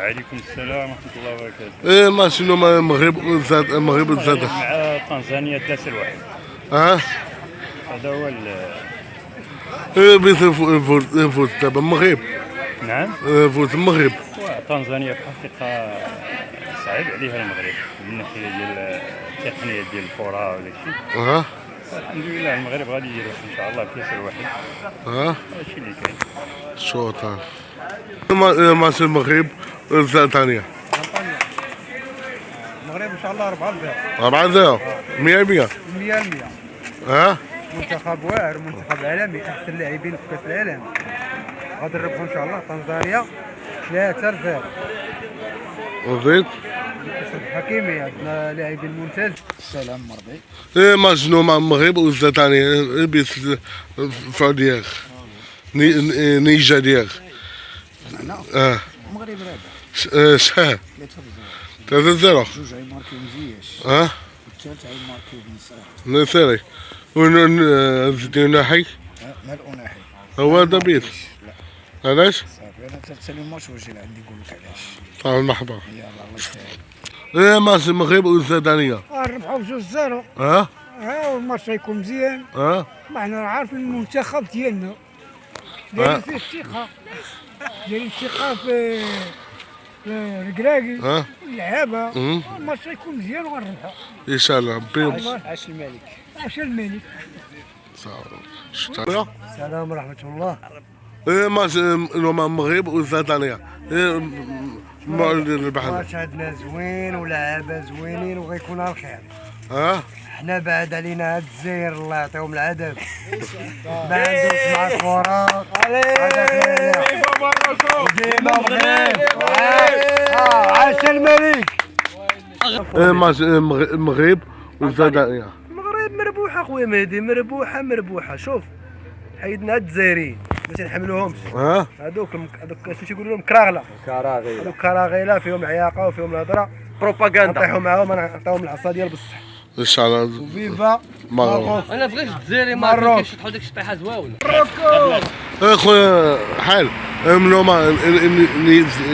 وعليكم السلام ورحمة الله وبركاته. ما شنو ما المغرب زاد مع تنزانيا 3-1. هذا هو فوز دابا المغرب. نعم. فوز المغرب. تنزانيا في الحقيقة صعيب عليها المغرب من ناحية ديال التقنية ديال الكرة ولا شي. الحمد لله المغرب غادي يروح ان شاء الله بكاس الواحد. هادشي اللي كاين. شوطان ماتش المغرب ثانية. المغرب ان شاء الله 4-0 100%. 100%. منتخب واعر، منتخب عالمي، احسن لاعبين في كاس العالم. غادي نربحوا ان شاء الله تنزانيا 3-0. وزيد حكيمي عندنا لاعبين ممتاز. السلام مرضي. ما شنو مع المغرب ثانية بيس فادير نيجا دير. المغرب رابح. شحال 3-0. جوج غيماركيو مزياش. والثالث غيماركيو بن نسيري ونحي مال أناحي. هو هذا بيت. علاش؟ صافي انا ثلاث الماتش واجي لعندي نقول لك علاش. طال مرحبا. يلا الله يسهل. ماتش المغرب والسودانية. نربحوا 2-0. والماتش غيكون مزيان. ما حنا عارفين المنتخب ديالنا دايرين فيه الثقة، دايرين الثقة في الكراكي اللعابة. الماتش غيكون مزيان وغنربحوا ان شاء الله. عاش الملك. عاش الملك. السلام ورحمة الله. ماتش مع المغرب والسودانية. الماتش عندنا زوين ولعابة زوينين وغيكون على الخير. حنا بعد علينا هاد الجزائر الله يعطيهم العافية. ما عندوش مع الكرة. ديما مغرب. عاش الملك. ماتش المغرب والسودانية. المغرب مربوحة خويا مهدي، مربوحة. شوف حيدنا هاد الجزائريين ما تنحملوهمش. هادوك شنو تيقولوا لهم كراغله. هادوك كراغيله فيهم العياقه وفيهم الهضره. بروباغندا. نطيحوا معاهم نعطيهم العصا ديال بصح. ان شاء الله. وفيفا ماروك. انا بغيت الجزائري ما كيشطحوا ديك الشطيحه زواونه. اخويا حال منوما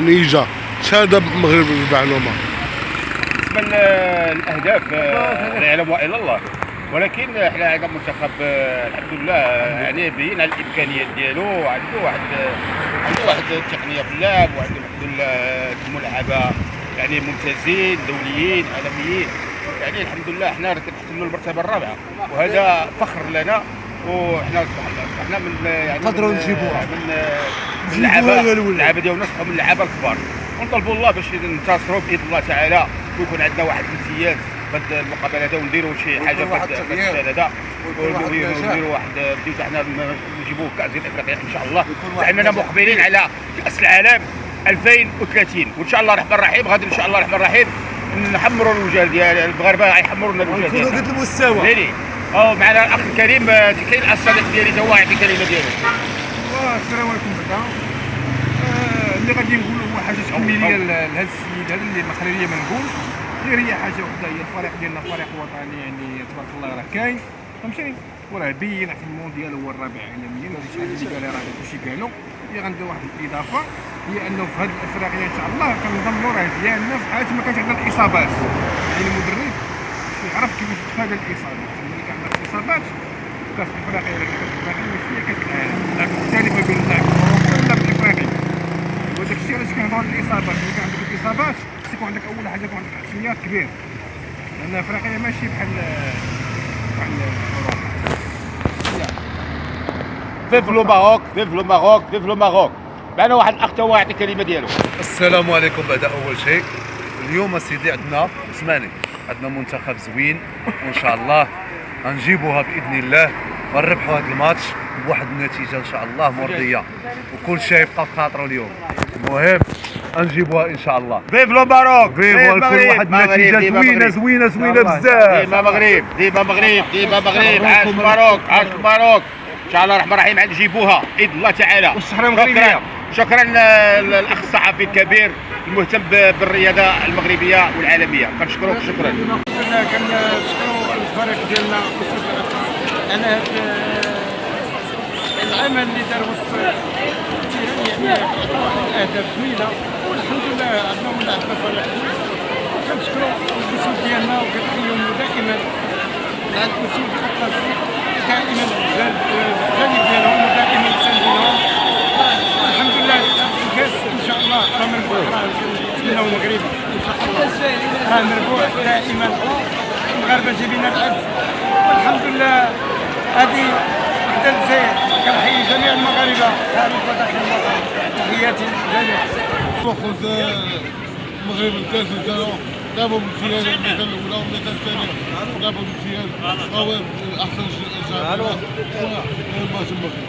نيجا شحال دابا المغرب بعلومه. بالنسبه للاهداف لا يعلم الا الله، ولكن حنا عندنا منتخب الحمد لله يعني بين على الامكانيات ديالو. عنده واحد التقنيه في اللعب، وعنده الحمد لله الملعبه يعني ممتازين دوليين عالميين. يعني الحمد لله حنا كنحتلوا المرتبه الرابعه وهذا فخر لنا. وحنا اصبحنا من يعني نقدروا نجيبوها من اللعابه ديالنا صبحوا من اللعابه الكبار. ونطلبوا الله باش ننتصروا باذن الله تعالى ويكون عندنا واحد الامتياز في هذه المقابله هذا ونديروا شي حاجه في هذا هذا ونديروا واحد بديو حنا نجيبوا كاس ديال افريقيا ان شاء الله. لاننا مقبلين على كاس العالم 2030 وان شاء الله الرحمن الرحيم. غادي ان شاء الله الرحمن الرحيم نحمروا الوجه ديال المغاربه، غيحمروا لنا الوجه ديالنا ونكونوا قد المستوى. معنا الاخ الكريم كاين الصديق ديالي تا هو يعطي الكلمه ديالو. السلام عليكم بدا. اللي غادي نقولوا هو حاجه تكميليه لهذا السيد هذا اللي ما خلى لي ما نقول غير هي حاجه وحده، هي الفريق ديالنا فريق وطني يعني تبارك الله راه كاين فهمتيني، وراه بين في المونديال هو الرابع عالميا. وهذا شحال اللي قال راه كلشي قالوا. هي غندير واحد الاضافه هي انه في هذه الافريقيا ان شاء الله كنضمنوا راه ديالنا في حاله ما كانش عندنا الاصابات. يعني المدرب يعرف كيفاش يتفادى الاصابات. ملي كان عندك الاصابات في كاس افريقيا ولا كاس افريقيا ماشي هي كاس العالم، لاعب مختلفه بين اللاعب الاوروبي واللاعب الافريقي. وداك الشيء علاش كنهضروا على الاصابات. ملي كان عندك الاصابات خصك يكون عندك اول حاجه يكون عندك احتياط كبير، لان افريقيا ماشي بحال اوروبا. فيف لو ماروك، فيف لو ماروك، فيف لو ماروك. معنا واحد الاخ تا هو يعطي الكلمه ديالو. السلام عليكم. بعد اول شيء اليوم اسيدي عندنا اسمعني عندنا منتخب زوين وان شاء الله غنجيبوها باذن الله ونربحوا هذا الماتش بواحد النتيجه ان شاء الله مرضيه وكل شيء يبقى في خاطره اليوم. المهم غنجيبوها ان شاء الله. فيف لو ماروك، فيف كل واحد النتيجه زوينه بزاف. ديما مغرب، ديما مغرب، ديما مغرب. عاش ماروك، عاش ماروك. ان شاء الله الرحمن الرحيم غنجيبوها باذن الله تعالى. والصحراء المغربيه. شكرا الاخ الصحفي الكبير المهتم بالرياضه المغربيه والعالميه. كنشكروك شكرا. كنشكروا الفريق ديالنا على هذا العمل اللي دار وسط يعني اهداف زوينه والحمد لله عندنا فريق كنشكروا المسؤول ديالنا وكنحيوهم دائما على المسؤول الاطلس دائما الجانب ديالهم ودائما تساندينهم. الحمد لله الكاس ان شاء الله راه مربوح، راه نتمناو المغرب ان شاء الله راه مربوح دائما. المغاربه جايبين العز والحمد لله. هذه وحده الجزائر. كنحيي جميع المغاربه خارج وداخل المغرب. تحياتي للجميع. فوز المغرب الكاس ديالو لعبوا مزيان الميدان الاولى والميدان الثاني لعبوا مزيان. هو احسن جهه الماتش المغرب.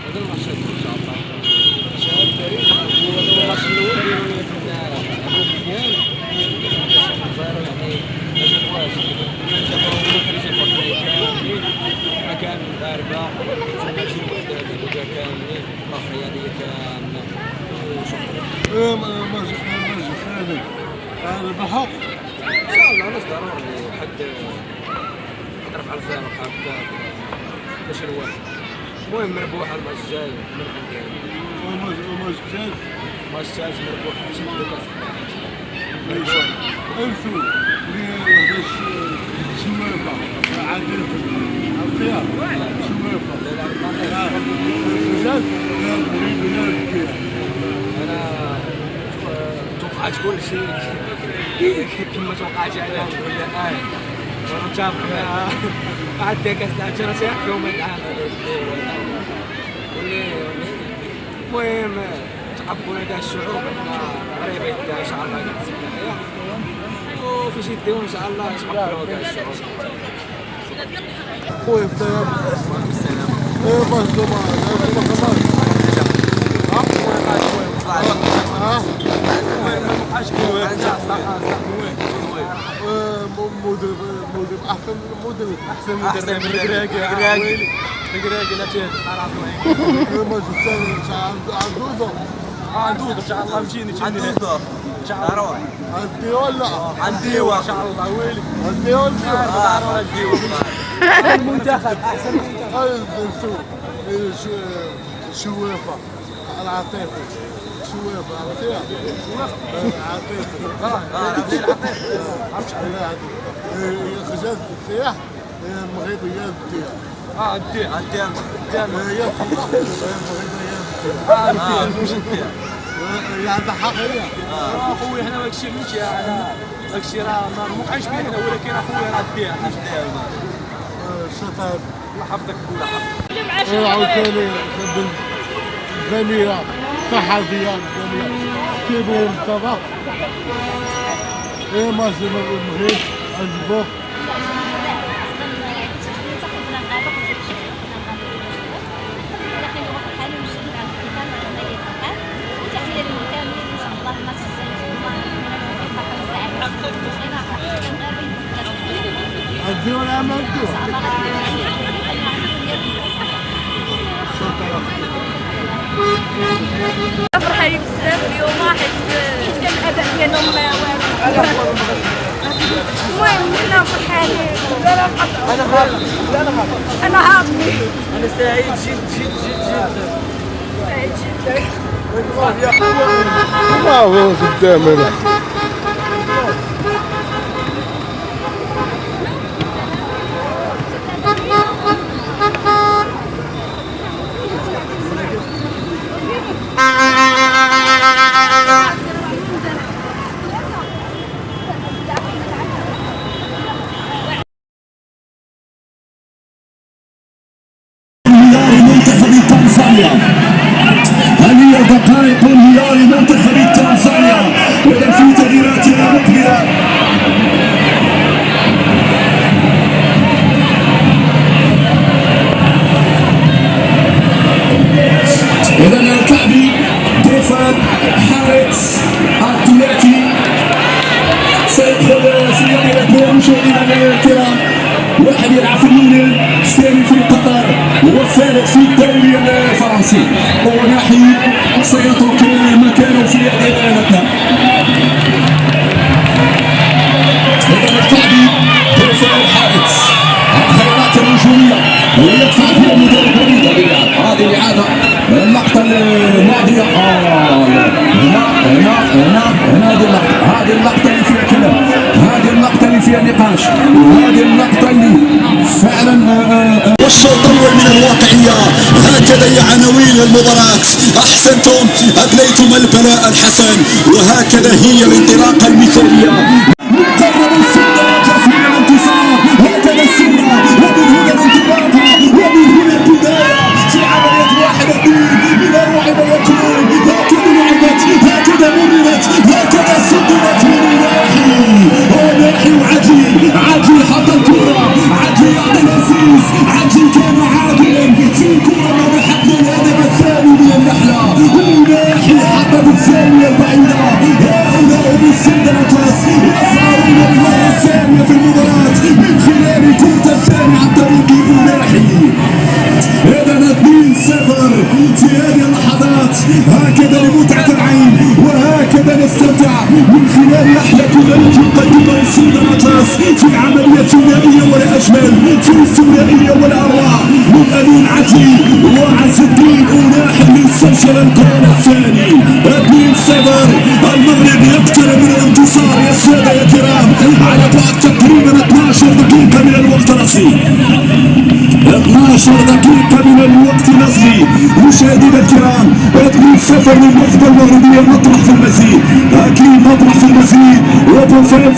هذا الماتش ان شاء الله شهر كريم. هو الماتش الاول ديالو لعبوا مزيان كان المغاربه كاملين طاقه رياضيه كامله. ماتش ثاني ربحوا ان شاء الله ناس ضروري حد رفع الفارق هكا باش الواحد. المهم مربوحه الماتش الجاي من عندي. الماتش الثالث مربوح انسوا اللي شوافه عادل فيها انا توقعت كل شيء كما توقعت انا ولا وانا متفق مع الدكه تاعتي راه تيعرفوا من العام. المهم تقبلوا كاع الشعوب ان المغرب يديها ان شاء الله وفي شي يديو ان شاء الله تقبلوا كاع الشعوب. خويا السلام. مدرب احسن مدرب ركراكي لا تهد. الماتش الثاني ان شاء الله عندودو ان شاء الله مشيني عندودو ان شاء الله روح عندي ولا عندي ان شاء الله ويلي عندي ولا عندي المنتخب احسن منتخب. شوافه العاطفي شوافه عرفتيها عاطفي عرفت عليها خجلت السياح المغربيه ديها هي عندها حق هي. اخويا حنا داك الشيء ماشي على داك الشيء راه ما موقعش بيه حنا ولكن اخويا راه ديها شطاب الله يحفظك الله يحفظك. عاوتاني زميله صحفيه زميله كيبو مصطفى ماتش المغرب عجبوك. عدي ولا ما عدي؟ فرحانين بزاف اليوم حيت كان الاداء ديالهم واعر. المهم كنا فرحانين. انا هابطي. انا سعيد جد سعيد جدا. ما هو قدامنا. منتخب تنزانيا. هذه دقائق انهيار منتخب تنزانيا ولا في تغييراتنا مقبله. اذا الكعبي دوفان حارس الثلاثي سيدخل في يوم مشاهدينا الكرام. واحد يلعب في اليونان الثاني في قطر والثالث في الدوري الفرنسي. ونحن سيترك مكانه في اعلاناتنا. اذا الكعبي دوفان الحارس الخيارات الهجوميه ويدفع بها المدرب وليد. هذه الاعاده 12. وهذه اللقطة اللي فعلا والشوط الأول من الواقعية. هكذا هي عناوين المباراة. أحسنتم، أبليتم البلاء الحسن، وهكذا هي الانطلاقة المثالية. مقرر السنة جسم الانتصار، هكذا السنة، ومن هنا الانطلاقة، ومن هنا البداية في عملية 1-2 من أروع ما يكون. هكذا لعبت، هكذا مررت، هكذا سددت من ناحي وناحي. وعجي عجي حط الكرة، عجي يعطي الأسيس، عجي كان عادلا في كرة ما بحق الهدف الثاني من النحلة. وناحي حطت الثانية البعيدة. هؤلاء هم السندرتاس يسعون للمرة الثانية في المباراة من خلال الكرة الثانية عن طريق مناحي. إذا 2-0 في هذه اللحظات. هكذا لمتعة العين، وهكذا نستمتع من خلال نحلة التي يقدمها السندرتاس في عملية ثنائية ولا أجمل، في الثنائية ولا أروع من أمين عجي وعز الدين أناحي اللي سجل الجول الثاني. 2-0. المغرب يقترب من الانتصار يا سادة يا كرام على بعد تقريبا 12 دقيقة من الوقت الأصلي. 12 دقيقة من الوقت الأصلي مشاهدينا الكرام. 2-0 للنخبة المغربية. مطرح في المزيد، أكيد مطرح في المزيد. وبوفين